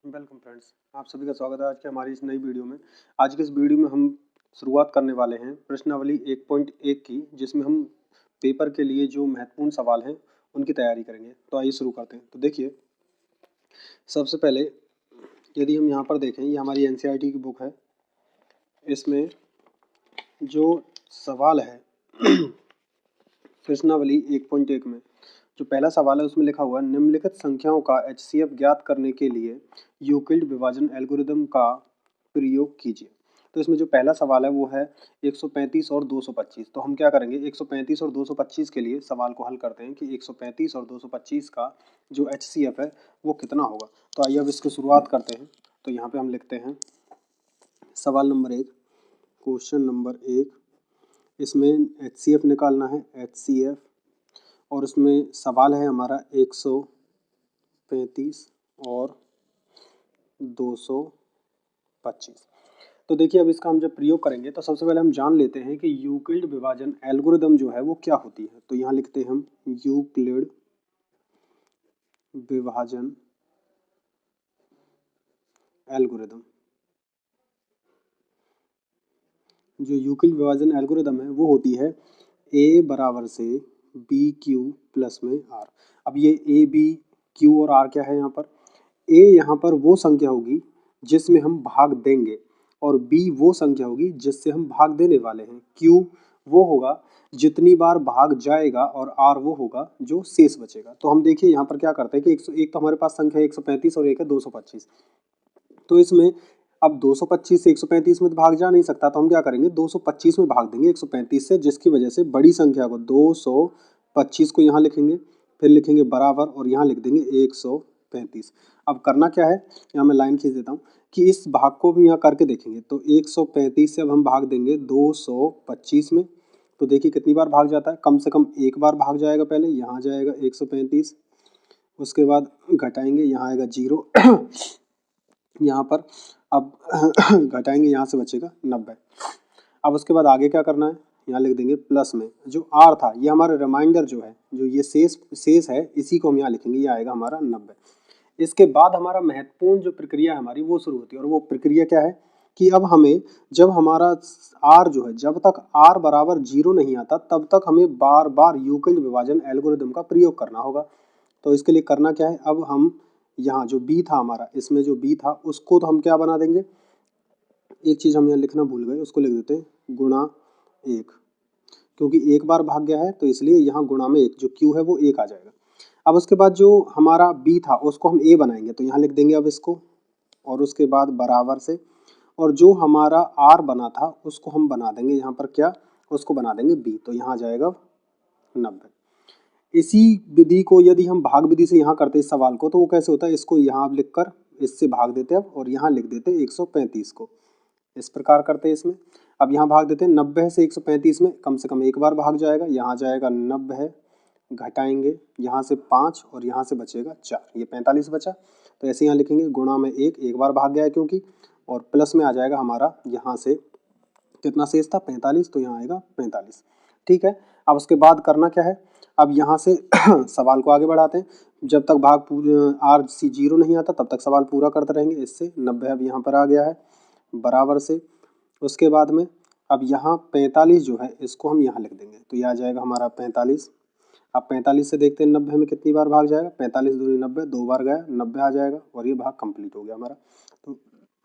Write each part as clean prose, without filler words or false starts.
Welcome friends, आप सभी का स्वागत है आज की हमारी इस नई वीडियो में। आज की इस वीडियो में हम शुरुआत करने वाले हैं प्रश्नावली 1.1 की, जिसमें हम पेपर के लिए जो महत्वपूर्ण सवाल हैं उनकी तैयारी करेंगे। तो आइए शुरू करते हैं। तो देखिए, सबसे पहले यदि हम यहाँ पर देखें, ये हमारी एनसीईआरटी की बुक है। इसमें जो सवाल है प्रश्नावली 1.1 में जो पहला सवाल है उसमें लिखा हुआ है, निम्नलिखित संख्याओं का एचसीएफ ज्ञात करने के लिए यूक्लिड विभाजन एल्गोरिदम का प्रयोग कीजिए। तो इसमें जो पहला सवाल है वो है 135 और 225। तो हम क्या करेंगे, 135 और 225 के लिए सवाल को हल करते हैं कि 135 और 225 का जो एचसीएफ है वो कितना होगा। तो आइए अब इसकी शुरुआत करते हैं। तो यहाँ पे हम लिखते हैं सवाल नंबर 1, क्वेश्चन नंबर 1। इसमें एचसीएफ निकालना है, एचसीएफ, और उसमें सवाल है हमारा 135 और 225। तो देखिए, अब इसका हम जब प्रयोग करेंगे तो सबसे पहले हम जान लेते हैं कि यूक्लिड विभाजन एल्गोरिदम जो है वो क्या होती है। तो यहाँ लिखते हैं हम यूक्लिड विभाजन एल्गोरिदम। जो यूक्लिड विभाजन एल्गोरिदम है वो होती है ए बराबर से बी क्यू प्लस में आर। अब ये ए बी क्यू और आर क्या है यहाँ पर? ए यहाँ पर वो संख्या होगी जिसमें हम भाग देंगे, और बी वो संख्या होगी जिससे हम भाग देने वाले हैं। क्यू वो होगा जितनी बार भाग जाएगा, और आर वो होगा जो शेष बचेगा। तो हम देखिए यहाँ पर क्या करते हैं कि 101 तो हमारे पास संख्या 135 और एक है 225। तो इसमें अब 225 से 135 में तो भाग जा नहीं सकता, तो हम क्या करेंगे, 225 में भाग देंगे 135 से, जिसकी वजह से बड़ी संख्या को 225 को यहाँ लिखेंगे, फिर लिखेंगे बराबर, और यहाँ लिख देंगे 135। अब करना क्या है, यहाँ मैं लाइन खींच देता हूँ कि इस भाग को भी यहाँ करके देखेंगे। तो 135 से अब हम भाग देंगे 225 में। तो देखिए कितनी बार भाग जाता है, कम से कम एक बार भाग जाएगा। पहले यहाँ जाएगा 135, उसके बाद घटाएंगे, यहाँ आएगा 0 यहाँ पर अब घटाएंगे, यहाँ से बचेगा 90। अब उसके बाद आगे क्या करना है, यहाँ लिख देंगे प्लस में जो आर था, ये हमारा रिमाइंडर जो है, जो ये शेष है, इसी को हम यहाँ लिखेंगे, ये आएगा हमारा 90। इसके बाद हमारा महत्वपूर्ण जो प्रक्रिया है हमारी वो शुरू होती है, और वो प्रक्रिया क्या है कि अब हमें जब हमारा आर जो है, जब तक आर बराबर 0 नहीं आता तब तक हमें बार बार यूक्लिड विभाजन एल्गोरिदम का प्रयोग करना होगा। तो इसके लिए करना क्या है, अब हम यहाँ जो बी था हमारा, इसमें जो बी था उसको तो हम क्या बना देंगे, एक चीज़ हम यहाँ लिखना भूल गए, उसको लिख देते हैं गुणा 1, क्योंकि एक बार भाग गया है तो इसलिए यहाँ गुणा में 1, जो क्यू है वो 1 आ जाएगा। अब उसके बाद जो हमारा बी था उसको हम ए बनाएंगे, तो यहाँ लिख देंगे अब इसको, और उसके बाद बराबर से, और जो हमारा आर बना था उसको हम बना देंगे यहाँ पर क्या, उसको बना देंगे बी, तो यहाँ आ जाएगा 90। इसी विधि को यदि हम भाग विधि से यहाँ करते इस सवाल को, तो वो कैसे होता है, इसको यहाँ लिख कर इससे भाग देते अब, और यहाँ लिख देते 135 को, इस प्रकार करते हैं इसमें। अब यहाँ भाग देते हैं 90 से 135 में, कम से कम एक बार भाग जाएगा, यहाँ जाएगा 90, घटाएंगे यहाँ से 5 और यहाँ से बचेगा 4, ये 45 बचा। तो ऐसे यहाँ लिखेंगे गुणा में 1, एक बार भाग गया है क्योंकि, और प्लस में आ जाएगा हमारा यहाँ से कितना शेष था, 45, तो यहाँ आएगा 45। ठीक है, अब उसके बाद करना क्या है, अब यहाँ से सवाल को आगे बढ़ाते हैं। जब तक भाग आर सी 0 नहीं आता तब तक सवाल पूरा करते रहेंगे। इससे 90 अब यहाँ पर आ गया है बराबर से, उसके बाद में अब यहाँ 45 जो है इसको हम यहाँ लिख देंगे, तो यह आ जाएगा हमारा 45। अब 45 से देखते हैं 90 में कितनी बार भाग जाएगा, 45 दूनी 90, 2 बार गया, 90 आ जाएगा, और ये भाग कंप्लीट हो गया हमारा। तो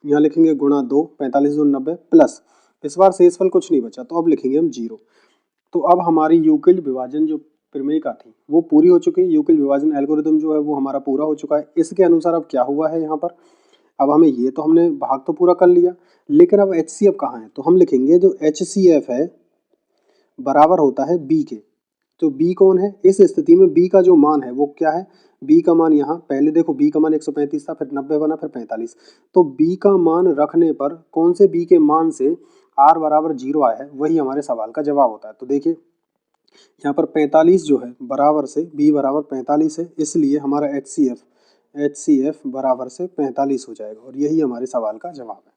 यहाँ लिखेंगे गुणा 2, 45 दूनी 90 प्लस, इस बार शेषफल कुछ नहीं बचा, तो अब लिखेंगे हम 0। तो अब हमारी यूक्लिड विभाजन जो प्रमेयिका थी वो पूरी हो चुकी है, यूक्लिड विभाजन एल्गोरिदम जो है वो हमारा पूरा हो चुका है। इसके अनुसार अब क्या हुआ है यहाँ पर, अब हमें ये तो हमने भाग तो पूरा कर लिया, लेकिन अब एचसीएफ कहाँ है, तो हम लिखेंगे जो एचसीएफ है बराबर होता है बी के। तो बी कौन है, इस स्थिति में बी का जो मान है वो क्या है, बी का मान यहाँ पहले देखो, बी का मान 135 था, फिर 90 बना, फिर 45। तो बी का मान रखने पर कौन से बी के मान से आर बराबर 0 आया है, वही हमारे सवाल का जवाब होता है। तो देखिए यहाँ पर 45 जो है बराबर से बी बराबर 45 है, इसलिए हमारा एचसीएफ बराबर से 45 हो जाएगा, और यही हमारे सवाल का जवाब है।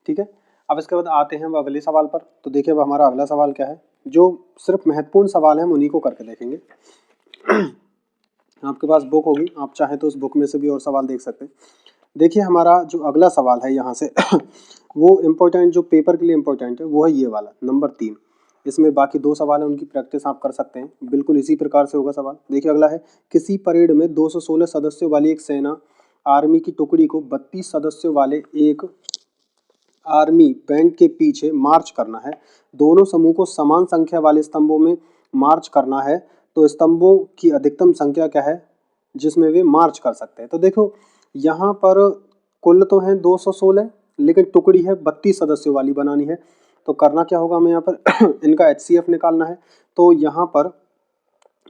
ठीक है, अब इसके बाद आते हैं हम अगले सवाल पर। तो देखिए अब हमारा अगला सवाल क्या है, जो सिर्फ महत्वपूर्ण सवाल है हम उन्हीं को करके देखेंगे। आपके पास बुक होगी, आप चाहे तो उस बुक में से भी और सवाल देख सकते हैं। देखिए हमारा जो अगला सवाल है यहाँ से वो इम्पोर्टेंट, जो पेपर के लिए इम्पोर्टेंट है वो है ये वाला नंबर 3। इसमें बाकी 2 सवाल है, उनकी प्रैक्टिस आप कर सकते हैं। बिल्कुल इसी प्रकार से होगा सवाल। देखिए अगला है, किसी परेड में 216 सदस्यों वाली एक सेना आर्मी की टुकड़ी को 32 सदस्यों वाले एक आर्मी बैंड के पीछे मार्च करना है। दोनों समूह को समान संख्या वाले स्तंभों में मार्च करना है, तो स्तंभों की अधिकतम संख्या क्या है जिसमें वे मार्च कर सकते हैं। तो देखो यहाँ पर कुल तो है 216, लेकिन टुकड़ी है 32 सदस्यों वाली बनानी है। तो करना क्या होगा, हमें यहाँ पर इनका HCF निकालना है। तो यहाँ पर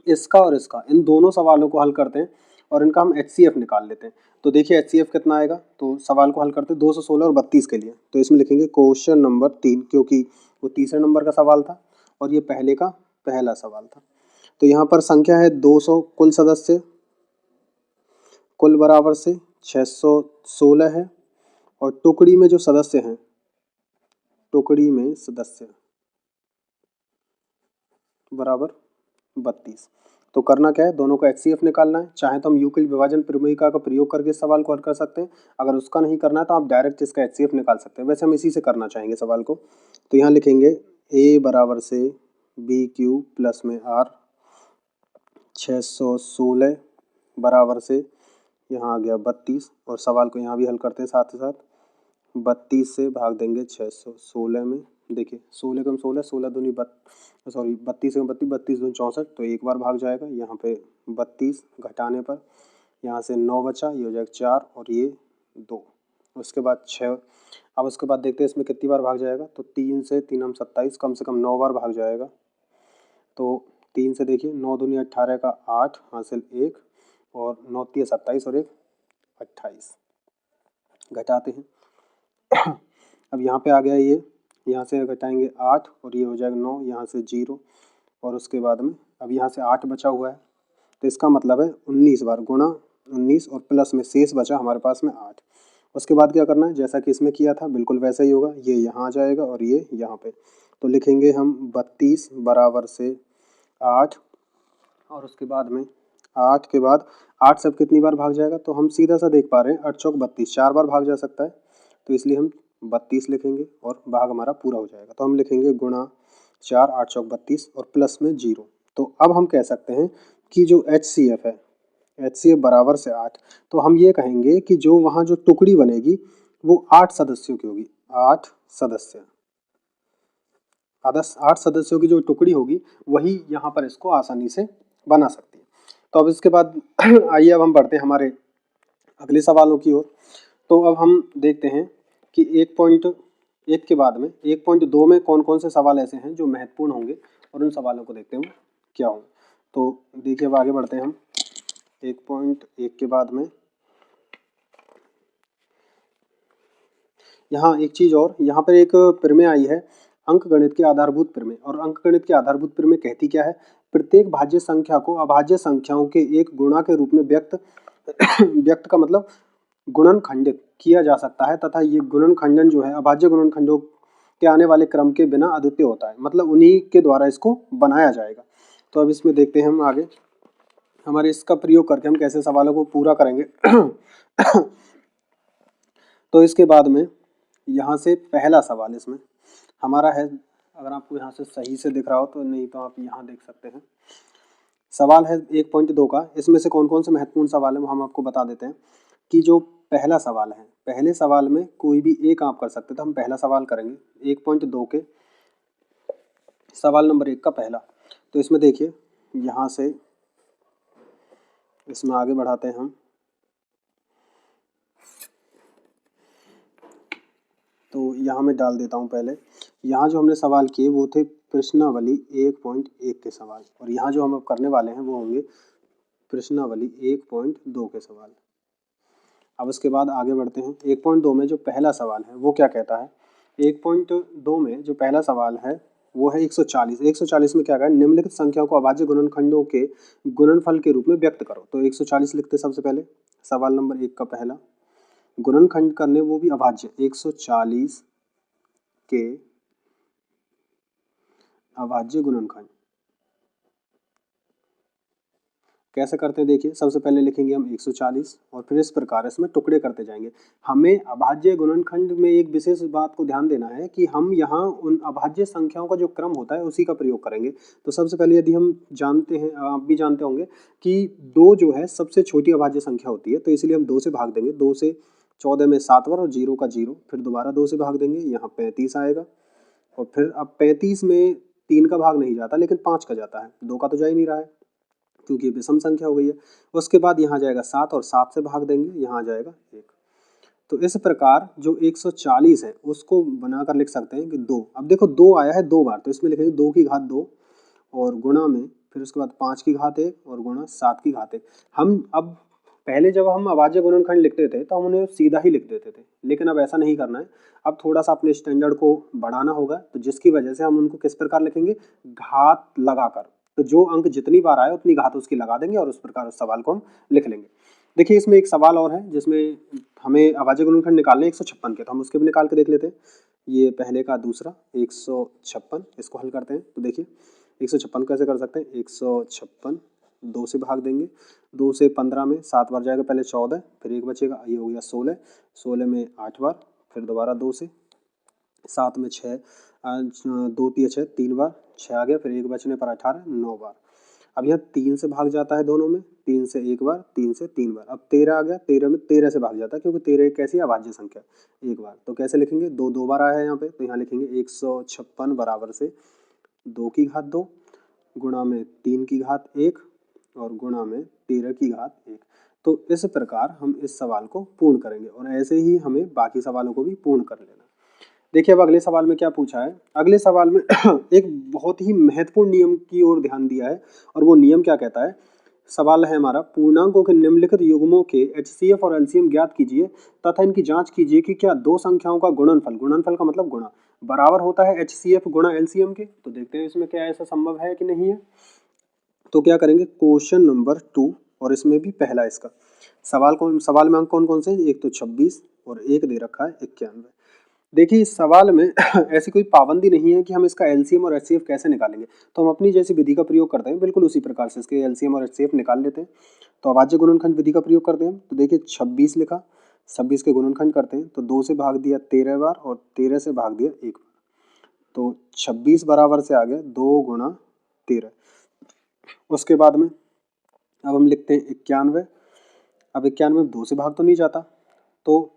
इसका और इसका, इन दोनों सवालों को हल करते हैं और इनका हम HCF निकाल लेते हैं। तो देखिए HCF कितना आएगा, तो सवाल को हल करते हैं 216 और 32 के लिए। तो इसमें लिखेंगे क्वेश्चन नंबर 3, क्योंकि वो तीसरे नंबर का सवाल था और ये पहले का पहला सवाल था। तो यहाँ पर संख्या है 200 कुल सदस्य, कुल बराबर से 616 है, और टुकड़ी में जो सदस्य हैं, टुकड़ी में सदस्य बराबर 32। तो करना क्या है, दोनों का HCF निकालना है। चाहे तो हम यूक्लिड विभाजन प्रमेयिका का प्रयोग करके इस सवाल को हल कर सकते हैं। अगर उसका नहीं करना है तो आप डायरेक्ट इसका HCF निकाल सकते हैं। वैसे हम इसी से करना चाहेंगे सवाल को। तो यहाँ लिखेंगे A बराबर से BQ प्लस में R 616 बराबर से यहाँ आ गया 32, और सवाल को यहाँ भी हल करते हैं साथ ही साथ। 32 से भाग देंगे 616 में। देखिए 16 कम 16, 16 दूनी 32 से 32, 32 दूनी 64, तो एक बार भाग जाएगा। यहाँ पे 32 घटाने पर यहाँ से 9 बचा, ये हो जाएगा 4 और ये 2, उसके बाद 6। अब उसके बाद देखते हैं इसमें कितनी बार भाग जाएगा। तो 3 से 3 हम 27, कम से कम 9 बार भाग जाएगा। तो 3 से देखिए 9 दूनी 18 का 8 हासिल 1, और 9 3 27 और 1 28, घटाते हैं। अब यहाँ पे आ गया ये, यहाँ से घटाएंगे 8 और ये हो जाएगा 9, यहाँ से 0, और उसके बाद में अब यहाँ से 8 बचा हुआ है। तो इसका मतलब है 19 बार गुणा 19 और प्लस में शेष बचा हमारे पास में 8। उसके बाद क्या करना है, जैसा कि इसमें किया था बिल्कुल वैसा ही होगा। ये यहाँ आ जाएगा और ये यहाँ पे। तो लिखेंगे हम 32 बराबर से 8, और उसके बाद में 8 के बाद 8 सब कितनी बार भाग जाएगा, तो हम सीधा सा देख पा रहे हैं 8 चौक 32, 4 बार भाग जा सकता है। तो इसलिए हम 32 लिखेंगे और भाग हमारा पूरा हो जाएगा। तो हम लिखेंगे गुणा 4, 8 चौक 32 और प्लस में 0। तो अब हम कह सकते हैं कि जो HCF है, HCF बराबर से 8। तो हम ये कहेंगे कि जो वहाँ जो टुकड़ी बनेगी वो 8 सदस्यों की होगी। 8 सदस्य, 8 सदस्यों की जो टुकड़ी होगी वही यहाँ पर इसको आसानी से बना सकती है। तो अब इसके बाद आइए अब हम बढ़ते हैं हमारे अगले सवालों की ओर। तो अब हम देखते हैं कि 1.1 के बाद में 1.2 में कौन कौन से सवाल ऐसे हैं जो महत्वपूर्ण होंगे, और उन सवालों को देखते हैं क्या होंगे। तो देखिए अब आगे बढ़ते हैं हम 1.1 के बाद में। यहाँ एक चीज़ और, यहाँ पर एक प्रमेय आई है अंकगणित के आधारभूत प्रमेय। और अंकगणित के आधारभूत प्रमेय कहती क्या है, प्रत्येक भाज्य संख्या को अभाज्य संख्याओं के एक गुणा के रूप में व्यक्त का मतलब गुणनखंडित किया जा सकता है, तथा ये गुणनखंडन जो है अभाज्य गुणनखंडों के आने वाले क्रम के बिना अद्वितीय होता है, मतलब उन्हीं के द्वारा इसको बनाया जाएगा। तो अब इसमें देखते हैं हम आगे हमारे इसका प्रयोग करके हम कैसे सवालों को पूरा करेंगे। तो इसके बाद में यहाँ से पहला सवाल इसमें हमारा है, अगर आपको यहाँ से सही से दिख रहा हो तो, नहीं तो आप यहाँ देख सकते हैं। सवाल है 1.2 का। इसमें से कौन कौन से महत्वपूर्ण सवाल है वो हम आपको बता देते हैं। कि जो पहला सवाल है, पहले सवाल में कोई भी एक आप कर सकते, तो हम पहला सवाल करेंगे 1.2 के सवाल नंबर 1 का पहला। तो इसमें देखिए यहाँ से इसमें आगे बढ़ाते हैं हम। तो यहाँ मैं डाल देता हूँ पहले। यहाँ जो हमने सवाल किए वो थे प्रश्नावली 1.1 के सवाल, और यहाँ जो हम अब करने वाले हैं वो होंगे प्रश्नावली 1.2 के सवाल। अब उसके बाद आगे बढ़ते हैं। 1.2 में जो पहला सवाल है वो क्या कहता है, 1.2 में जो पहला सवाल है वो है 140। 140 में क्या कहा, निम्नलिखित संख्याओं को अभाज्य गुणनखंडों के गुणनफल के रूप में व्यक्त करो। तो 140 लिखते सबसे पहले, सवाल नंबर 1 का पहला गुणनखंड करने, वो भी अभाज्य। 140 के अभाज्य गुणनखंड कैसे करते हैं देखिए, सबसे पहले लिखेंगे हम 140 और फिर इस प्रकार इसमें टुकड़े करते जाएंगे। हमें अभाज्य गुणनखंड में एक विशेष बात को ध्यान देना है कि हम यहाँ उन अभाज्य संख्याओं का जो क्रम होता है उसी का प्रयोग करेंगे। तो सबसे पहले यदि हम जानते हैं, आप भी जानते होंगे कि 2 जो है सबसे छोटी अभाज्य संख्या होती है, तो इसलिए हम 2 से भाग देंगे। 2 से 14 में 7 बार और 0 का 0, फिर दोबारा 2 से भाग देंगे, यहाँ 35 आएगा। और फिर अब 35 में 3 का भाग नहीं जाता लेकिन 5 का जाता है, 2 का तो जा ही नहीं रहा है क्योंकि विषम संख्या हो गई है। उसके बाद यहाँ जाएगा 7 और 7 से भाग देंगे, यहाँ आ जाएगा 1। तो इस प्रकार जो 140 है उसको बनाकर लिख सकते हैं कि 2। अब देखो 2 आया है 2 बार, तो इसमें लिखेंगे 2 की घात 2 और गुणा में फिर उसके बाद 5 की घात 1 और गुणा 7 की घात 1। हम अब पहले जब हम अभाज्य गुणनखंड लिखते थे तो हम उन्हें सीधा ही लिख देते थे, लेकिन अब ऐसा नहीं करना है। अब थोड़ा सा अपने स्टैंडर्ड को बढ़ाना होगा, तो जिसकी वजह से हम उनको किस प्रकार लिखेंगे, घात लगाकर। तो जो अंक जितनी बार आए उतनी घात उसकी लगा देंगे और उस प्रकार उस सवाल को हम लिख लेंगे। देखिए इसमें एक सवाल और है जिसमें हमें अभाज्य गुणनखंड निकालने 156 के, तो हम उसके भी निकाल के देख लेते हैं। ये पहले का दूसरा 156, इसको हल करते हैं। तो देखिए 156 कैसे कर सकते हैं, 156 2 से भाग देंगे। 2 से 15 में 7 बार जाएगा, पहले 14 फिर 1 बचेगा, ये हो गया 16। 16 में 8 बार, फिर दोबारा 2 से 7 में 6 2 3 6 3 बार 6 आ गया, फिर 1 बचने पर 18 9 बार। अब यहाँ 3 से भाग जाता है दोनों में, 3 से 1 बार, 3 से 3 बार। अब 13 आ गया, 13 में 13 से भाग जाता है क्योंकि 13 एक कैसी अभाज्य संख्या 1 बार। तो कैसे लिखेंगे, 2 2 बार आया है यहाँ पे, तो यहाँ लिखेंगे 156 बराबर से 2 की घात 2 गुणा में 3 की घात 1 और गुणा में 13 की घात 1। तो इस प्रकार हम इस सवाल को पूर्ण करेंगे और ऐसे ही हमें बाकी सवालों को भी पूर्ण कर लेना। देखिए अब अगले सवाल में क्या पूछा है। अगले सवाल में एक बहुत ही महत्वपूर्ण नियम की ओर ध्यान दिया है और वो नियम क्या कहता है। सवाल है हमारा, पूर्णांकों के निम्नलिखित युग्मों के HCF और LCM ज्ञात कीजिए तथा इनकी जांच कीजिए कि क्या दो संख्याओं का गुणनफल, गुणनफल का मतलब गुणा, बराबर होता है HCF गुणा LCM के। तो देखते हैं इसमें क्या ऐसा संभव है कि नहीं है। तो क्या करेंगे, क्वेश्चन नंबर 2 और इसमें भी पहला इसका सवाल में अंक कौन कौन से हैं, एक तो 26 और एक दे रखा है 91। देखिए इस सवाल में ऐसी कोई पाबंदी नहीं है कि हम इसका LCM और HCF कैसे निकालेंगे, तो हम अपनी जैसी विधि का प्रयोग करते हैं, बिल्कुल उसी प्रकार से इसके LCM और HCF निकाल लेते हैं। तो अभाज्य गुणनखंड विधि का प्रयोग करते हैं। तो देखिए 26 लिखा, 26 के गुणनखंड करते हैं, तो 2 से भाग दिया 13 बार और 13 से भाग दिया 1 बार। तो 26 बराबर से आ गया 2 गुणा 13। उसके बाद में अब हम लिखते हैं 91। अब 91 2 से भाग तो नहीं जाता, तो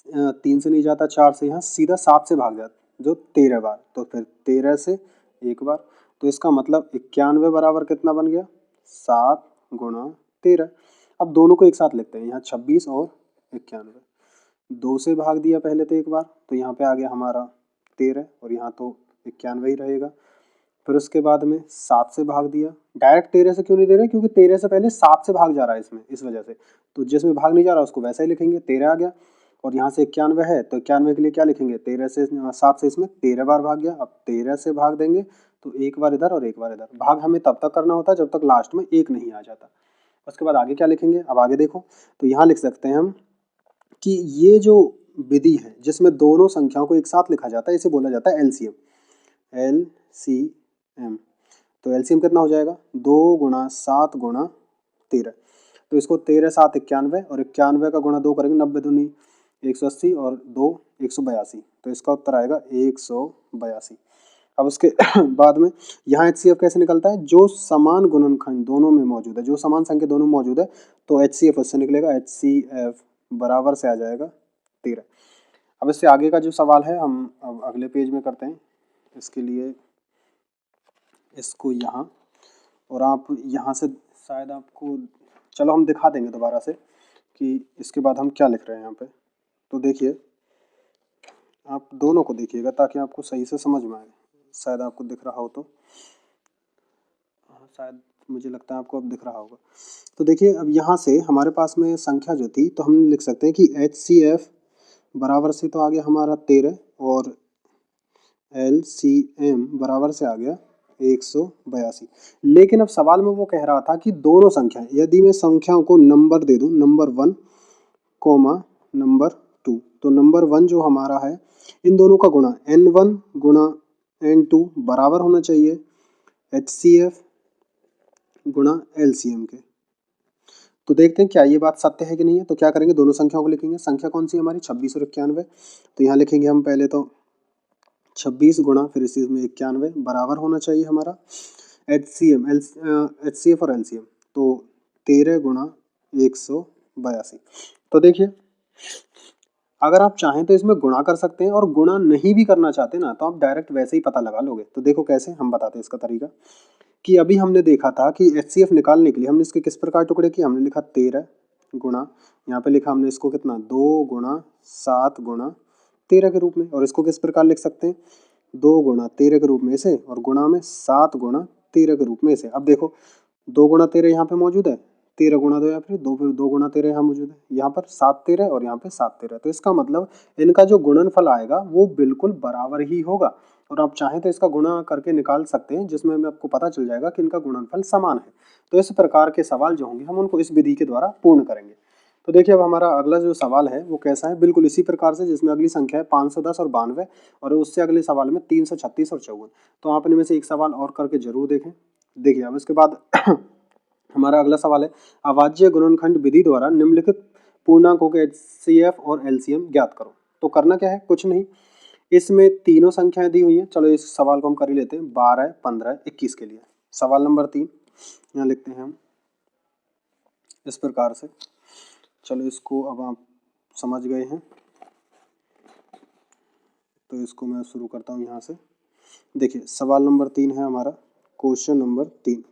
3 से नहीं जाता, 4 से, यहाँ सीधा 7 से भाग जाता जो 13 बार, तो फिर 13 से 1 बार। तो इसका मतलब 91 बराबर कितना बन गया, 7 गुणा 13। अब दोनों को एक साथ लिखते हैं, यहाँ 26 और 91। 2 से भाग दिया पहले तो 1 बार, तो यहाँ पे आ गया हमारा 13 और यहाँ तो 91 ही रहेगा। फिर उसके बाद में 7 से भाग दिया, डायरेक्ट 13 से क्यों नहीं दे रहे, क्योंकि 13 से पहले 7 से भाग जा रहा है इसमें, इस वजह से। तो जिसमें भाग नहीं जा रहा उसको वैसा ही लिखेंगे, 13 आ गया। और यहाँ से 91 है तो 91 के लिए क्या लिखेंगे, 13 से 7 से इसमें 13 बार भाग गया। अब 13 से भाग देंगे तो 1 बार इधर और 1 बार इधर। भाग हमें तब तक करना होता है जब तक लास्ट में 1 नहीं आ जाता। उसके बाद आगे क्या लिखेंगे, अब आगे देखो, तो यहाँ लिख सकते हैं हम कि ये जो विधि है जिसमें दोनों संख्याओं को एक साथ लिखा जाता है, इसे बोला जाता है LCM। LCM, तो LCM कितना हो जाएगा, 2 गुणा 7 गुणा 13। तो इसको 13 7 91 और 91 का गुणा 2 करेंगे, 90 दूनी 180 और 2 182। तो इसका उत्तर आएगा 182। अब उसके बाद में यहाँ HCF कैसे निकलता है, जो समान गुणनखंड दोनों में मौजूद है, जो समान संख्या दोनों में मौजूद है तो HCF उससे निकलेगा, HCF बराबर से आ जाएगा 13। अब इससे आगे का जो सवाल है हम अब अगले पेज में करते हैं। इसके लिए इसको यहाँ और आप यहाँ से शायद आपको, चलो हम दिखा देंगे दोबारा से कि इसके बाद हम क्या लिख रहे हैं यहाँ पे। तो देखिए आप दोनों को देखिएगा ताकि आपको सही से समझ में आए, शायद आपको दिख रहा हो तो, शायद मुझे लगता है आपको अब दिख रहा होगा। तो देखिए अब यहाँ से हमारे पास में संख्या जो थी तो हम लिख सकते हैं कि HCF बराबर से तो आ गया हमारा 13 और LCM बराबर से आ गया 182। लेकिन अब सवाल में वो कह रहा था कि दोनों संख्याएं, यदि मैं संख्याओं को नंबर दे दूं, नंबर 1 कोमा नंबर 2, तो नंबर 1 जो हमारा है इन दोनों का गुणा N1 गुणा N2 बराबर होना चाहिए HCF गुणा LCM के। तो देखते हैं क्या ये बात सत्य है कि नहीं है। तो क्या करेंगे, दोनों संख्याओं को लिखेंगे। संख्या कौन सी है हमारी, 26 और 91। तो यहाँ लिखेंगे हम पहले तो 26 गुणा फिर इसी में 91 बराबर होना चाहिए हमारा HCF और LCM, तो 13 गुणा 182। तो देखिए अगर आप चाहें तो इसमें गुणा कर सकते हैं, और गुणा नहीं भी करना चाहते ना तो आप डायरेक्ट वैसे ही पता लगा लोगे। तो देखो कैसे, हम बताते हैं इसका तरीका। कि अभी हमने देखा था कि HCF निकालने के लिए हमने इसके किस प्रकार टुकड़े किए, हमने लिखा 13 गुणा, यहाँ पे लिखा हमने इसको कितना 2 गुणा 7 गुणा 13 के रूप में। और इसको किस प्रकार लिख सकते हैं, 2 गुणा 13 के रूप में से और गुणा में 7 गुणा 13 के रूप में से। अब देखो 2 गुणा 13 यहाँ पे मौजूद है, 13 गुणा 2 या फिर 2 गुणा 13 यहाँ मौजूद है, यहाँ पर 7 13 और यहाँ पे 7 13। तो इसका मतलब इनका जो गुणनफल आएगा वो बिल्कुल बराबर ही होगा। और आप चाहें तो इसका गुणा करके निकाल सकते हैं, जिसमें हमें आपको पता चल जाएगा कि इनका गुणनफल समान है। तो इस प्रकार के सवाल जो होंगे हम उनको इस विधि के द्वारा पूर्ण करेंगे। तो देखिए अब हमारा अगला जो सवाल है वो कैसा है, बिल्कुल इसी प्रकार से जिसमें अगली संख्या है 510 और 92, और उससे अगले सवाल में 336 और 54। तो आप इनमें से एक सवाल और करके जरूर देखें। देखिए अब इसके बाद हमारा अगला सवाल है, अभाज्य गुणनखंड विधि द्वारा निम्नलिखित पूर्णांकों के HCF और LCM ज्ञात करो। तो करना क्या है, कुछ नहीं, इसमें तीनों संख्याएं दी हुई हैं। चलो इस सवाल को हम कर ही लेते हैं, 12 15 21 के लिए। सवाल नंबर 3 यहाँ लिखते हैं हम इस प्रकार से। चलो इसको अब आप समझ गए हैं, तो इसको मैं शुरू करता हूँ यहाँ से। देखिए सवाल नंबर 3 है हमारा, क्वेश्चन नंबर 3,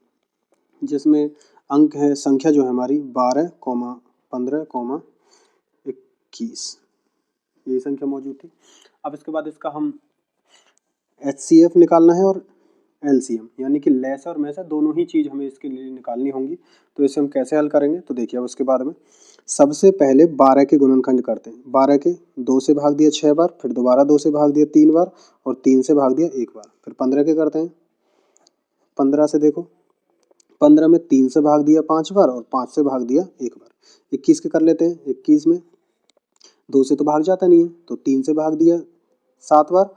जिसमें अंक है, संख्या जो है हमारी 12, 15, 21, यही संख्या मौजूद थी। अब इसके बाद इसका हम HCF निकालना है और LCM, यानी कि लेस और मैस दोनों ही चीज़ हमें इसके लिए निकालनी होंगी। तो इसे हम कैसे हल करेंगे, तो देखिए अब उसके बाद में सबसे पहले 12 के गुणनखंड करते हैं। 12 के 2 से भाग दिया 6 बार, फिर दोबारा 2 से भाग दिया 3 बार, और 3 से भाग दिया 1 बार। फिर 15 के करते हैं, 15 से देखो 15 में 3 से भाग दिया 5 बार और 5 से भाग दिया 1 बार। 21 के कर लेते हैं, 21 में 2 से तो भाग जाता नहीं है, तो 3 से भाग दिया 7 बार,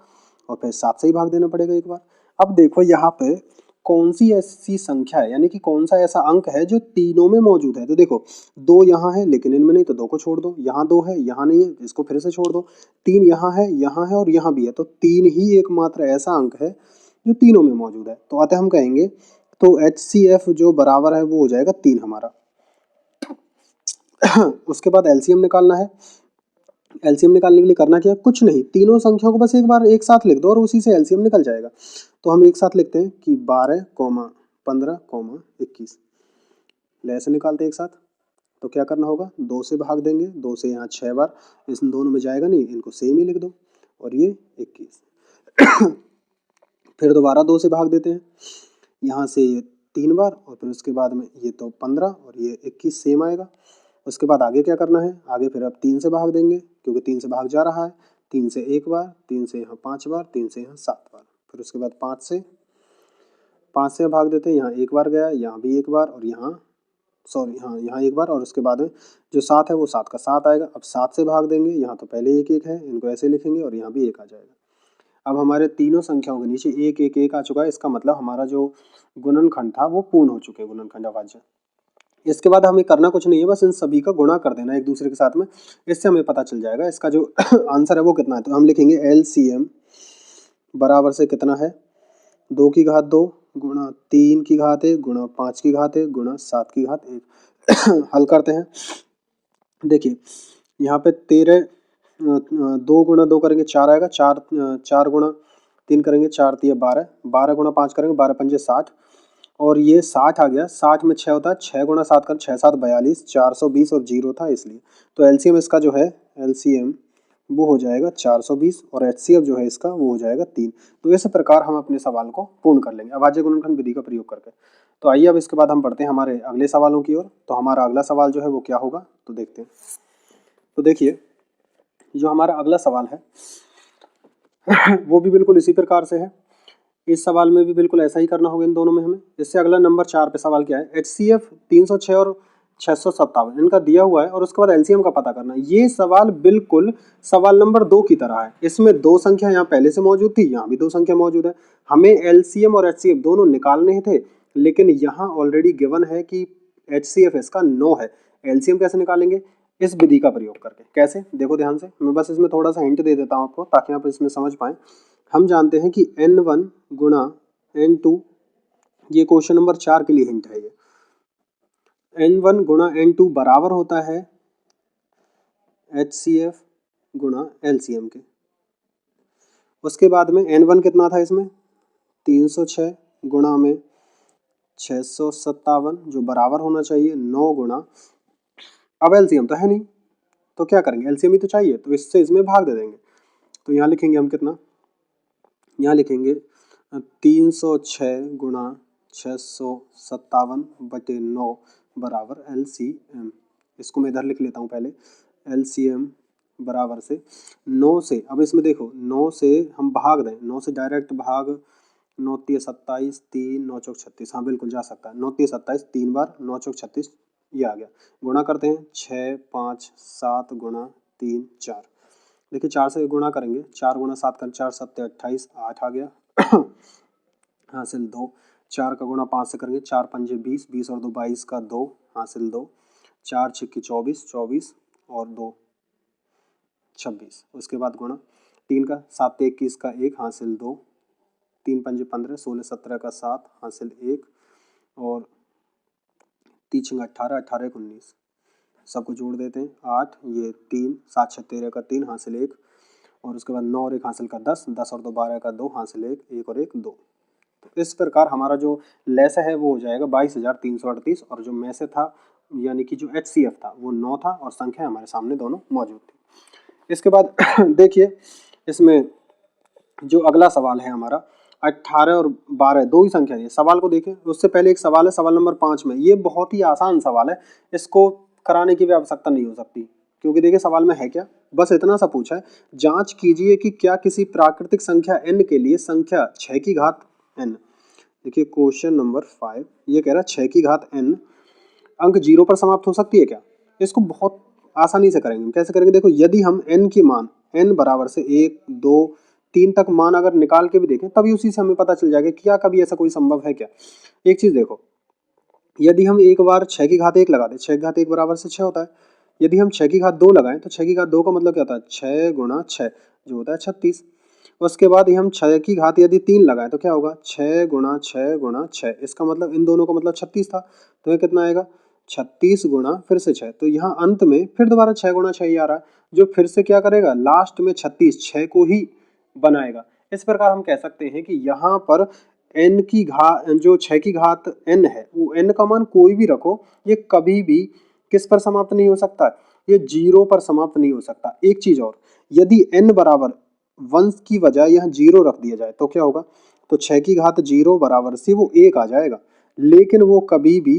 और फिर 7 से ही भाग देना पड़ेगा 1 बार। अब देखो यहाँ पे कौन सी ऐसी संख्या है, यानी कि कौन सा ऐसा अंक है जो तीनों में मौजूद है। तो देखो 2 यहाँ है लेकिन इनमें नहीं, तो 2 को छोड़ दो। यहाँ 2 है, यहाँ नहीं है, इसको फिर से छोड़ दो। 3 यहाँ है और यहाँ भी है, तो 3 ही एकमात्र ऐसा अंक है जो तीनों में मौजूद है। तो अतः हम कहेंगे तो HCF जो बराबर है वो हो जाएगा 3 हमारा। उसके बाद LCM निकालना है। LCM निकालने के लिए करना क्या है, कुछ नहीं, तीनों संख्याओं को बस एक बार एक साथ लिख दो और उसी से LCM निकल जाएगा। तो हम एक साथ लिखते हैं कि 12, 15, 21, ऐसे निकालते हैं एक साथ। तो क्या करना होगा, 2 से भाग देंगे, 2 से यहाँ 6 बार, इन दोनों में जाएगा नहीं, इनको सेम ही लिख दो, और ये 21। फिर दोबारा 2 से भाग देते हैं, यहाँ से ये 3 बार, और फिर उसके बाद में ये तो 15 और ये 21 सेम आएगा। उसके बाद आगे क्या करना है, आगे फिर अब 3 से भाग देंगे, क्योंकि 3 से भाग जा रहा है। 3 से 1 बार, 3 से यहाँ 5 बार, 3 से यहाँ 7 बार। फिर उसके बाद 5 से भाग देते हैं, यहाँ 1 बार गया, यहाँ भी 1 बार, और यहाँ यहाँ 1 बार, और उसके बाद में जो 7 है वो 7 का 7 आएगा। अब 7 से भाग देंगे, यहाँ तो पहले 1 1 है, इनको ऐसे लिखेंगे, और यहाँ भी 1 आ जाएगा। अब हमारे तीनों संख्याओं के नीचे 1 1 1 आ चुका है। इसका मतलब हमारा जो गुणनखंड था वो पूर्ण हो चुके हैं, गुणनखंड अभाज्य। इसके बाद हमें करना कुछ नहीं है, बस इन सभी का गुणा कर देना एक दूसरे के साथ में। इससे हमें पता चल जाएगा इसका जो आंसर है वो कितना है। तो हम लिखेंगे LCM बराबर से कितना है, 2 की घात 2 गुणा 3 की घात 1 गुणा 5 की घात 1 गुणा 7 की घात 1। हल करते हैं। देखिए यहाँ पे 13, 2 गुणा 2 करेंगे 4 आएगा, 4 गुणा 3 करेंगे 4 3 12, 12 गुणा 5 करेंगे 12 5 60, और ये 60 आ गया। 60 में 6 होता है, 6 गुणा 7 कर 6 7 42, 420 और 0 था इसलिए। तो LCM इसका जो है, LCM वो हो जाएगा 420, और HCF जो है इसका वो हो जाएगा 3। तो इस प्रकार हम अपने सवाल को पूर्ण कर लेंगे अभाज्य गुणनखंड विधि का प्रयोग करके। तो आइए अब इसके बाद हम बढ़ते हैं हमारे अगले सवालों की ओर। तो हमारा अगला सवाल जो है वो क्या होगा, तो देखते हैं। तो देखिए जो हमारा अगला सवाल है वो भी बिल्कुल इसी प्रकार से है। इस सवाल में भी बिल्कुल ऐसा ही करना होगा इन दोनों में हमें। इससे अगला नंबर 4 पे सवाल क्या है, HCF 306 और 657 इनका दिया हुआ है, और उसके बाद LCM का पता करना है। ये सवाल बिल्कुल सवाल नंबर 2 की तरह है। इसमें 2 संख्या यहाँ पहले से मौजूद थी, यहाँ भी 2 संख्या मौजूद है। हमें LCM और HCF दोनों निकालने थे, लेकिन यहाँ ऑलरेडी गिवन है कि HCF इसका 9 है, एलसीएम कैसे निकालेंगे, इस विधि का प्रयोग करके। कैसे, देखो ध्यान से, मैं बस इसमें थोड़ा सा हिंट दे देता हूँ आपको ताकि आप इसमें समझ पाएं। हम जानते हैं कि n1 गुणा n2, ये क्वेश्चन नंबर 4 के लिए हिंट है। ये n1 गुणा n2 बराबर होता है HCF गुणा LCM के। उसके बाद में n1 कितना था इसमें 306 गुणा में 657, जो बराबर होना चाहिए 9 गुणा, अब एलसीएम तो है नहीं तो क्या करेंगे, एलसीएम ही तो चाहिए, तो इससे इसमें भाग दे देंगे। तो यहाँ लिखेंगे हम कितना, यहाँ लिखेंगे 306 गुणा 657 बटे 9 बराबर LCM। इसको मैं इधर लिख लेता हूँ पहले, LCM बराबर से 9 से, अब इसमें देखो 9 से हम भाग दें, 9 से डायरेक्ट भाग, 9 3 27, 3 9 चौक 36, हाँ बिल्कुल जा सकता है, 9 3 27, 3 बार 9 चौक 36, ये आ गया। गुणा करते हैं 6 5 7 गुणा 3 4, देखिए 4 से गुणा करेंगे, 4 गुणा 7 कर 4 7 28, 8 आ गया हासिल 2, 4 का गुणा 5 से करेंगे, 4 पंजे 20, 20 और 2 22 का 2 हासिल 2, 4 छिक्की 24, 24 और 2 26, उसके बाद गुणा 3 का 7 21 का 1 हासिल 2, 3 पंजे 15, 16 17 का 7 हासिल 1 और 3 18, 18 19, सबको जोड़ देते हैं 8, ये 3 7 6 13 का 3 हासिल 1 और उसके बाद 9 और 1 हासिल का 10, 10 और 2 12 का 2 हासिल 1, 1 और 1 2। तो इस प्रकार हमारा जो लैस है वो हो जाएगा 22,338 और जो मैसे था यानी कि जो HCF था वो 9 था और संख्या हमारे सामने दोनों मौजूद थी। इसके बाद देखिए इसमें जो अगला सवाल है हमारा 18 और 12 दो ही संख्या है। सवाल को देखें, उससे पहले एक सवाल है सवाल नंबर 5 में, ये बहुत ही आसान सवाल है, इसको कराने की भी आवश्यकता नहीं हो सकती क्योंकि देखिए सवाल में है क्या, बस इतना सा पूछा है, जांच कीजिए कि क्या किसी प्राकृतिक संख्या n के लिए संख्या 6 की घात n, देखिए क्वेश्चन नंबर 5 ये कह रहा है 6 की घात n अंक 0 पर समाप्त हो सकती है क्या। इसको बहुत आसानी से करेंगे, कैसे करेंगे, देखो यदि हम n की मान n बराबर से 1 2 3 तक मान अगर निकाल के भी देखें तभी उसी से हमें पता चल जाएगा कि क्या कभी ऐसा कोई संभव है क्या। एक चीज देखो, यदि हम एक बार 6 की घात 1 लगा दें, 6 की घात 1 बराबर से 6 होता है, यदि हम 6 की घात 2 लगाएं तो 6 की घात 2 का मतलब क्या होता है 6 गुणा 6 जो होता है 36। उसके बाद हम 6 की घात यदि 3 लगाएं तो क्या होगा 6 गुणा 6 गुणा 6, इसका मतलब इन दोनों का मतलब 36 था, तो ये कितना आएगा 36 गुणा फिर से 6, तो यहाँ अंत में फिर दोबारा 6 गुणा 6 ही आ रहा है, जो फिर से क्या करेगा लास्ट में 36 6 को ही बनाएगा। इस प्रकार हम कह सकते हैं कि यहाँ पर n की घात जो 6 की घात n है वो n का मान कोई भी रखो, ये कभी भी किस पर समाप्त नहीं हो सकता, ये 0 पर समाप्त नहीं हो सकता। एक चीज और, यदि n बराबर 1 की बजाय यहाँ 0 रख दिया जाए तो क्या होगा, तो 6 की घात 0 बराबर से वो 1 आ जाएगा, लेकिन वो कभी भी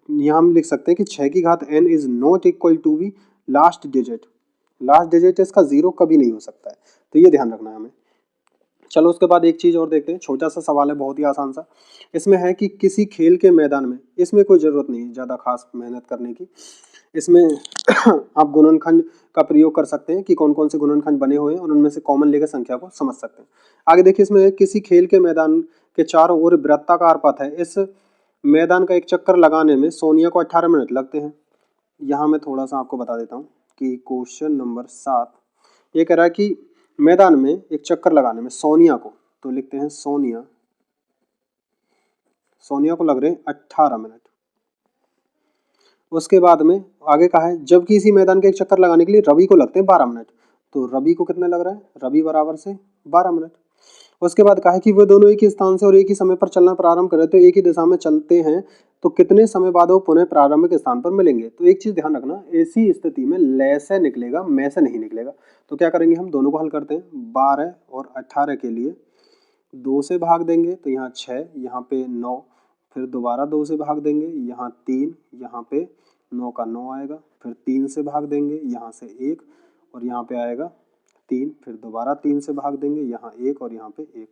यहाँ हम लिख सकते हैं कि 6 की घात n is not equal to भी लास्ट डिजिट इसका 0 कभी नहीं हो सकता है, तो ये ध्यान रखना है हमें। चलो उसके बाद एक चीज और देखते हैं, छोटा सा सवाल है बहुत ही आसान सा, इसमें है कि किसी खेल के मैदान में, इसमें कोई जरूरत नहीं है ज्यादा खास मेहनत करने की, इसमें आप गुणनखंड का प्रयोग कर सकते हैं कि कौन कौन से गुणनखंड बने हुए हैं और उनमें से कॉमन लेकर संख्या को समझ सकते हैं। आगे देखिए इसमें किसी खेल के मैदान के चारों ओर वृत्ताकार पथ है, इस मैदान का एक चक्कर लगाने में सोनिया को 18 मिनट लगते हैं। यहाँ मैं थोड़ा सा आपको बता देता हूँ कि क्वेश्चन नंबर 7 ये कह रहा है कि मैदान में एक चक्कर लगाने में सोनिया को, तो लिखते हैं सोनिया को लग रहे हैं 18 मिनट। उसके बाद में आगे कहा है जबकि इसी मैदान के एक चक्कर लगाने के लिए रवि को लगते हैं 12 मिनट, तो रवि को कितने लग रहा है, रवि बराबर से 12 मिनट। उसके बाद कहा है कि वे दोनों एक ही स्थान से और एक ही समय पर चलना प्रारंभ करें तो एक ही दिशा में चलते हैं तो कितने समय बाद वो पुनः प्रारंभिक स्थान पर मिलेंगे। तो एक चीज ध्यान रखना, ऐसी स्थिति में ले से निकलेगा, मैं से नहीं निकलेगा, तो क्या करेंगे हम दोनों को हल करते हैं, 12 और 18 के लिए 2 से भाग देंगे तो यहाँ 6, यहाँ पे 9, फिर दोबारा 2 से भाग देंगे, यहाँ 3, यहाँ पे 9 का 9 आएगा, फिर 3 से भाग देंगे, यहाँ से 1 और यहाँ पे आएगा 3, फिर दोबारा 3 से भाग देंगे, यहाँ 1 और यहाँ पे 1।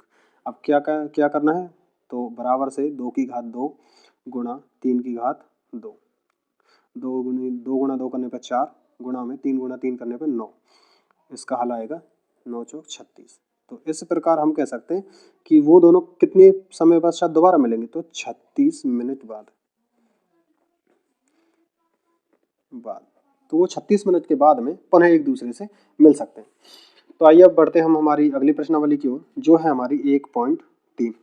अब क्या करना है, तो बराबर से 2 की घात 2 गुणा 3 की घात 2, 2 गुणा 2 करने पर 4 गुणा में 3 गुणा 3 करने पर 9, इसका हल आएगा 9 चौक 36। तो इस प्रकार हम कह सकते हैं कि वो दोनों कितने समय पश्चात दोबारा मिलेंगे, तो 36 मिनट बाद। बाद, तो वो 36 मिनट के बाद में पुनः एक दूसरे से मिल सकते हैं। तो आइए अब बढ़ते हैं हम हमारी अगली प्रश्नावली की ओर, जो है हमारी 1.3।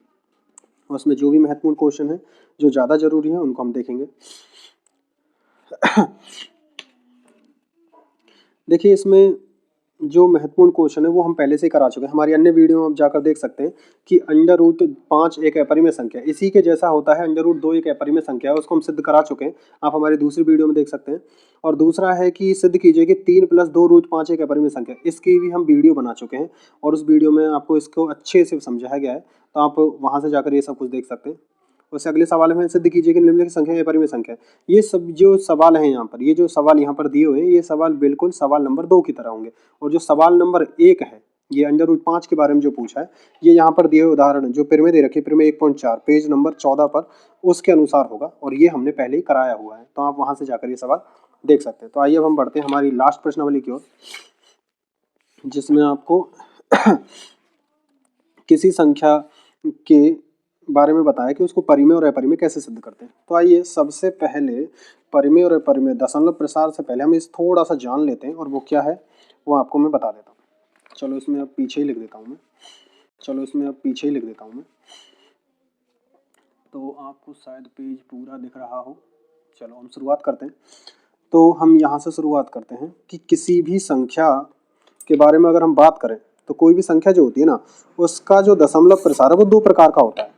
उसमें जो भी महत्वपूर्ण क्वेश्चन है, जो ज़्यादा जरूरी है, उनको हम देखेंगे। देखिए, इसमें जो महत्वपूर्ण क्वेश्चन है वो हम पहले से ही करा चुके हैं। हमारी अन्य वीडियो में आप जाकर देख सकते हैं कि √5 एक अपरिमेय संख्या, इसी के जैसा होता है √2 एक अपरिमेय संख्या है, उसको हम सिद्ध करा चुके हैं। आप हमारी दूसरी वीडियो में देख सकते हैं। और दूसरा है कि सिद्ध कीजिए कि 3 + 2 √5 एक अपरिमेय संख्या, इसकी भी हम वीडियो बना चुके हैं और उस वीडियो में आपको इसको अच्छे से समझाया गया है, तो आप वहाँ से जाकर ये सब कुछ देख सकते हैं। उससे अगले सवाल में सिद्ध कीजिए कि निम्नलिखित संख्या अपरिमेय संख्या है। ये सब जो सवाल है यहाँ पर, ये जो सवाल यहाँ पर दिए हुए हैं, ये सवाल बिल्कुल सवाल नंबर 2 की तरह होंगे। और जो सवाल नंबर 1 है, ये √5 के बारे में जो पूछा है, ये यहाँ पर दिए हुए उदाहरण जो प्रमेय दे रखी है, प्रमेय 1.4 पेज नंबर 14 पर, उसके अनुसार होगा और ये हमने पहले ही कराया हुआ है, तो आप वहाँ से जाकर ये सवाल देख सकते हैं। तो आइए अब हम बढ़ते हैं हमारी लास्ट प्रश्नावली की ओर, जिसमें आपको किसी संख्या के बारे में बताया कि उसको परिमेय और अपरिमेय कैसे सिद्ध करते हैं। तो आइए सबसे पहले परिमेय और अपरिमेय दशमलव प्रसार से पहले हम इस थोड़ा सा जान लेते हैं, और वो क्या है वो आपको मैं बता देता हूँ। चलो इसमें अब पीछे ही लिख देता हूँ मैं, तो आपको शायद पेज पूरा दिख रहा हो। चलो हम शुरुआत करते हैं। तो हम यहाँ से शुरुआत करते हैं कि किसी भी संख्या के बारे में अगर हम बात करें, तो कोई भी संख्या जो होती है ना, उसका जो दशमलव प्रसार है वो 2 प्रकार का होता है।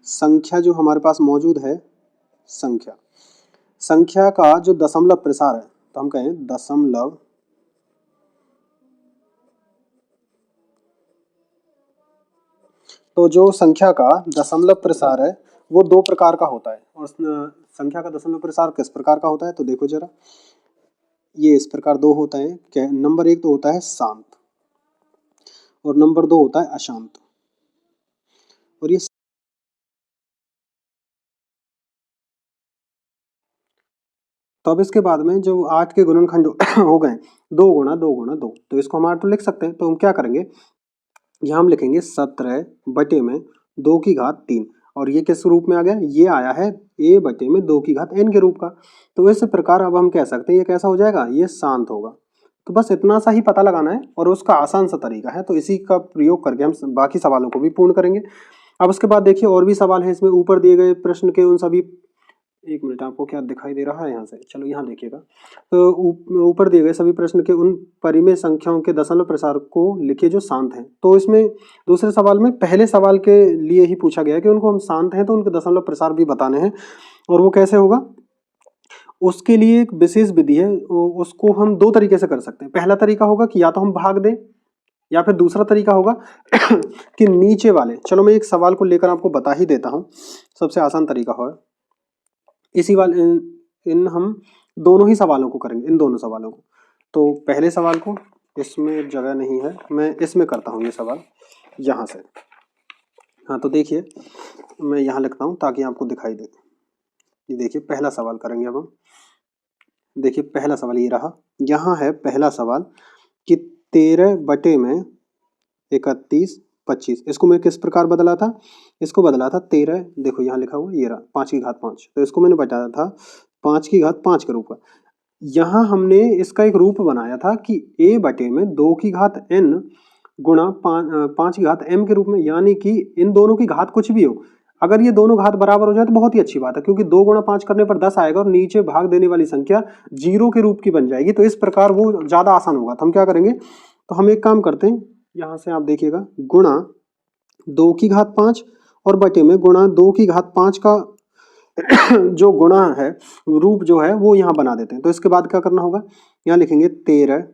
संख्या जो हमारे पास मौजूद है, संख्या का जो दशमलव प्रसार है, तो हम कहें दशमलव तो जो संख्या का दशमलव प्रसार है वो 2 प्रकार का होता है। और संख्या का दशमलव प्रसार किस प्रकार का होता है, तो देखो जरा, ये इस प्रकार 2 होता है। क्या नंबर 1 तो होता है शांत और नंबर 2 होता है अशांत। और ये तो अब इसके बाद में जो 8 के गुणनखंड हो गए 2 गुणा 2 गुणा 2, तो इसको हम 8 तो लिख सकते हैं। तो हम क्या करेंगे, यहाँ हम लिखेंगे 17 बटे में 2 की घात 3, और ये किस रूप में आ गया, ये आया है a बटे में 2 की घात n के रूप का। तो इस प्रकार अब हम कह सकते हैं ये कैसा हो जाएगा, ये शांत होगा। तो बस इतना सा ही पता लगाना है और उसका आसान सा तरीका है, तो इसी का प्रयोग करके हम बाकी सवालों को भी पूर्ण करेंगे। अब उसके बाद देखिए और भी सवाल है इसमें, ऊपर दिए गए प्रश्न के उन सभी, एक मिनट, आपको क्या दिखाई दे रहा है यहाँ से, चलो यहाँ देखिएगा। तो ऊपर दिए गए सभी प्रश्न के उन परिमेय संख्याओं के दशमलव प्रसार को लिखिए जो शांत हैं। तो इसमें दूसरे सवाल में पहले सवाल के लिए ही पूछा गया है कि उनको हम शांत हैं तो उनके दशमलव प्रसार भी बताने हैं, और वो कैसे होगा, उसके लिए एक विशेष विधि है। उसको हम 2 तरीके से कर सकते हैं। पहला तरीका होगा कि या तो हम भाग दें, या फिर दूसरा तरीका होगा कि नीचे वाले, चलो मैं एक सवाल को लेकर आपको बता ही देता हूँ, सबसे आसान तरीका होगा इसी वाले इन हम दोनों ही सवालों को करेंगे, इन दोनों सवालों को। तो पहले सवाल को, इसमें जगह नहीं है, मैं इसमें करता हूँ ये सवाल यहाँ से। हाँ तो देखिए मैं यहाँ लिखता हूँ ताकि आपको दिखाई दे। ये देखिए पहला सवाल करेंगे अब हम। देखिए पहला सवाल ये रहा, यहाँ है पहला सवाल कि 13 बटे में 31 25, इसको मैं किस प्रकार बदला था, इसको बदला था 13, देखो यहाँ लिखा हुआ ये रहा 5 की घात 5, तो इसको मैंने बताया था 5 की घात 5 के रूप का। यहाँ हमने इसका एक रूप बनाया था कि a बटे में 2 की घात n गुणा 5 की घात m के रूप में, यानी कि इन दोनों की घात कुछ भी हो, अगर ये दोनों घात बराबर हो जाए तो बहुत ही अच्छी बात है, क्योंकि 2 गुणा 5 करने पर 10 आएगा और नीचे भाग देने वाली संख्या 0 के रूप की बन जाएगी। तो इस प्रकार वो ज़्यादा आसान होगा। तो हम क्या करेंगे, तो हम एक काम करते हैं, यहाँ से आप देखिएगा, गुणा 2 की घात 5 और बटे में गुणा 2 की घात 5 का जो गुणा है, रूप जो है वो यहाँ बना देते हैं। तो इसके बाद क्या करना होगा, यहाँ लिखेंगे 13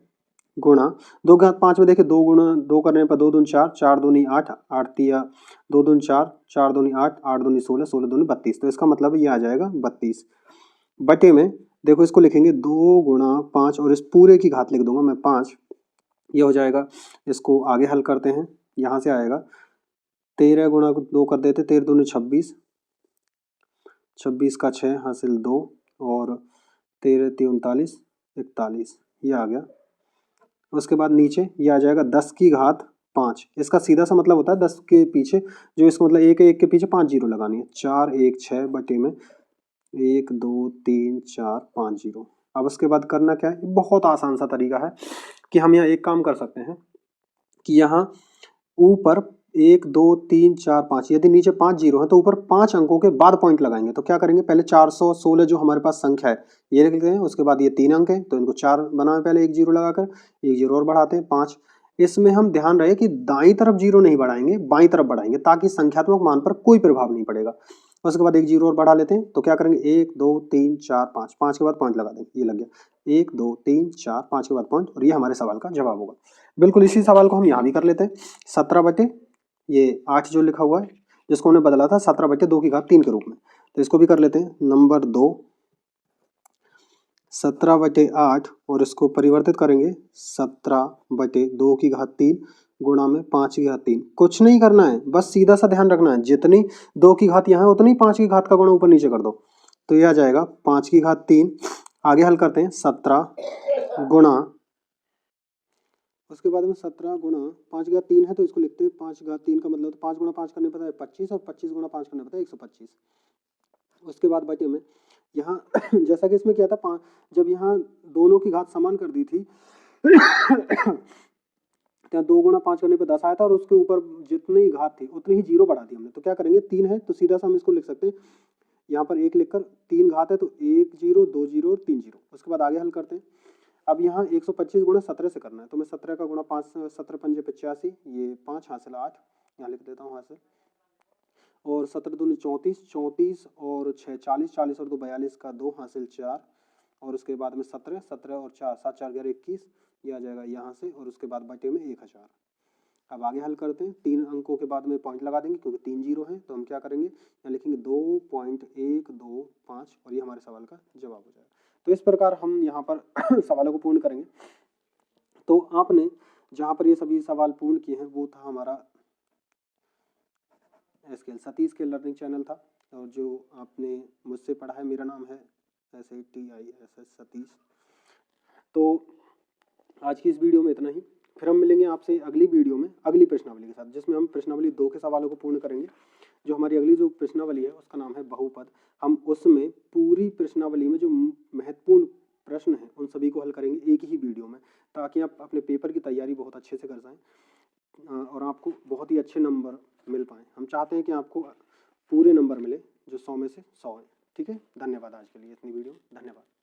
गुणा 2 की घात 5 में देखिए 2 गुणा 2 करने पर 2 दूनी 4, 4 दूनी 8, 8 तिया 2 दूनी 4, 4 दूनी 8, 8 दूनी 16, 16 दूनी 32, तो इसका मतलब ये आ जाएगा 32 बटे में, देखो इसको लिखेंगे 2 गुणा 5 और इस पूरे की घात लिख दूंगा मैं 5, ये हो जाएगा। इसको आगे हल करते हैं, यहाँ से आएगा 13 गुणा 2 कर देते, 13 दूनी 26, 26 का 6 हासिल 2 और 13 × 39 41, ये आ गया। उसके बाद नीचे ये आ जाएगा 10 की घात 5, इसका सीधा सा मतलब होता है 10 के पीछे जो इसका मतलब 1 के पीछे 5 जीरो लगानी है, 4 1 6 बटे में 1 2 3 4 5 जीरो, अब उसके बाद करना क्या है, बहुत आसान सा तरीका है कि हम यहाँ एक काम कर सकते हैं कि यहाँ ऊपर 1 2 3 4 5, यदि नीचे 5 जीरो है तो ऊपर 5 अंकों के बाद पॉइंट लगाएंगे। तो क्या करेंगे, पहले 416 जो हमारे पास संख्या है ये लिख लेते हैं, उसके बाद ये 3 अंक है तो इनको 4 बनाए, पहले 1 जीरो लगाकर 1 जीरो और बढ़ाते हैं 5। इसमें हम ध्यान रहे कि दाईं तरफ जीरो नहीं बढ़ाएंगे, बाईं तरफ बढ़ाएंगे ताकि संख्यात्मक मान पर कोई प्रभाव नहीं पड़ेगा। उसके बाद 1 जीरो और बढ़ा लेते हैं तो क्या करेंगे, 1 2 3 4 5, 5 के बाद पॉइंट लगा देंगे, ये लग गया 1 2 3 4 5 के बाद पॉइंट, और ये हमारे सवाल का जवाब होगा। बिल्कुल इसी सवाल को हम यहाँ भी कर लेते हैं। 17 ये 8 जो लिखा हुआ है जिसको हमने बदला था 17/2 के रूप में, तो इसको भी कर लेते हैं। नंबर 2 17/8 और इसको परिवर्तित करेंगे 17/2 गुणा में 5/3। कुछ नहीं करना है, बस सीधा सा ध्यान रखना है, जितनी 2 की घात यहाँ है उतनी 5 की घात का गुणा ऊपर नीचे कर दो, तो यह आ जाएगा 5/3। आगे हल करते हैं, 17 गुणा, उसके बाद में 17 गुणा 5/3 है तो इसको लिखते हैं 5/3 का मतलब, तो 5 गुणा 5 करने पता है 25 और 25 गुणा 5 करने पता है 125। उसके बाद बटे में यहाँ जैसा कि इसमें क्या था, जब यहाँ दोनों की घात समान कर दी थी तो 2 गुणा 5 करने पे 10 आया था और उसके ऊपर जितनी घात थी उतनी ही जीरो बढ़ा दी हमने। तो क्या करेंगे, 3 है तो सीधा सा हम इसको लिख सकते हैं, यहाँ पर 1 लिखकर 3 घात है तो 1 जीरो 2 जीरो और 3 जीरो। उसके बाद आगे हल करते हैं। अब यहाँ 125 गुणा 17 से करना है तो मैं 17 का गुणा 5, 17 पंजे 85, ये 5 हासिल 8, यहाँ लिख देता हूँ हासिल, और 17 दूनी 34, 34 और 6 40, 40 और 2 42 का 2 हासिल 4, और उसके बाद में 17, 17 और 4 7 4 11 21, ये आ जाएगा यहाँ से, और उसके बाद बटे में 1000। अब आगे हल करते हैं, 3 अंकों के बाद में पॉइंट लगा देंगे क्योंकि 3 जीरो है, तो हम क्या करेंगे, यहाँ लिखेंगे 2.125 और ये हमारे सवाल का जवाब हो जाएगा। तो इस प्रकार हम यहाँ पर सवालों को पूर्ण करेंगे। तो आपने जहाँ पर ये सभी सवाल पूर्ण किए हैं वो था हमारा एसकेएल सतीश के लर्निंग चैनल था, और जो आपने मुझसे पढ़ा है, मेरा नाम है SATISS सतीश। तो आज की इस वीडियो में इतना ही, फिर हम मिलेंगे आपसे अगली वीडियो में अगली प्रश्नावली के साथ, जिसमें हम प्रश्नावली 2 के सवालों को पूर्ण करेंगे। जो हमारी अगली जो प्रश्नावली है उसका नाम है बहुपद। हम उसमें पूरी प्रश्नावली में जो महत्वपूर्ण प्रश्न हैं उन सभी को हल करेंगे एक ही वीडियो में, ताकि आप अपने पेपर की तैयारी बहुत अच्छे से कर पाएँ और आपको बहुत ही अच्छे नंबर मिल पाएँ। हम चाहते हैं कि आपको पूरे नंबर मिले जो 100 में से 100 हैं। ठीक है, धन्यवाद। आज के लिए इतनी वीडियो, धन्यवाद।